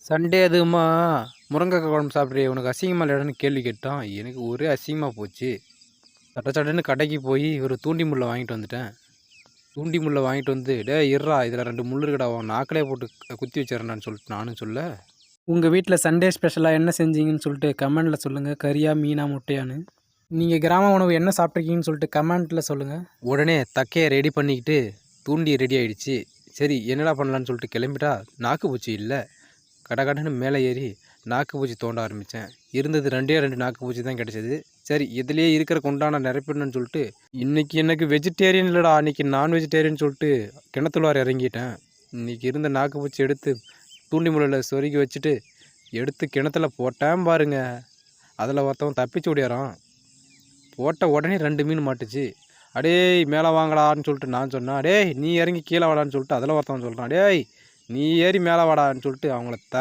Sunday அதுவுமா முருங்கைக்காய் குழம்பு சாப்பிட்றியே உனக்கு அசிங்கமாக இல்லையான்னு கேள்வி கேட்டான். எனக்கு ஒரே அசிங்கமாக போச்சு. சட்டன்னு கடைக்கு போய் ஒரு தூண்டி முள்ளை வாங்கிட்டு வந்துட்டேன். தூண்டி முள்ளை வாங்கிட்டு வந்து இருறா இதில் 2 முள் இருக்கடா நாக்கிலே போட்டு குத்தி வச்சிடறேன்னு சொல்லிட்டு நானும் சொல்ல. உங்கள் வீட்டில் சண்டே ஸ்பெஷலாக என்ன செஞ்சீங்கன்னு சொல்லிட்டு கமெண்டில் சொல்லுங்கள். கறியா மீனா முட்டையான்னு. நீங்கள் கிராம உணவு என்ன சாப்பிட்ருக்கீங்கன்னு சொல்லிட்டு கமெண்ட்டில் சொல்லுங்கள். உடனே தக்கையை ரெடி பண்ணிக்கிட்டு தூண்டி ரெடி ஆகிடுச்சு. சரி என்னடா பண்ணலான்னு சொல்லிட்டு கிளம்பிட்டா நாக்கு பூச்சி இல்லை. கடன்னு மேலே ஏறி நாக்கு பூச்சி தோண்ட ஆரம்பித்தேன். இருந்தது 2 நாக்கு பூச்சி தான் கிடச்சிது. சரி இதுலேயே இருக்கிற கொண்டான நிரப்பிடணும்னு சொல்லிட்டு இன்றைக்கி எனக்கு வெஜிடேரியன் இல்லைடா, அன்றைக்கி நான் வெஜிடேரியன் சொல்லிட்டு கிணத்துள்ளார இறங்கிட்டேன். இன்றைக்கி இருந்த நாக்கு பூச்சி எடுத்து தூண்டி முள்ளில் சொருகி வச்சுட்டு எடுத்து கிணத்துல போட்டேன் பாருங்க. அதில் ஒருத்தவன் தப்பிச்சு ஓடியாரான். போட்ட உடனே 2 மீன் மாட்டுச்சு. அடேய் மேலே வாங்கடான்னு சொல்லிட்டு நான் சொன்னேன். அடேய் நீ இறங்கி கீழே வாடான்னு சொல்லிட்டு அதில் ஒருத்தவன் சொல்கிறான். அடேய் நீ ஏறி மேலே வாடான்னு சொல்லிட்டு அவங்கள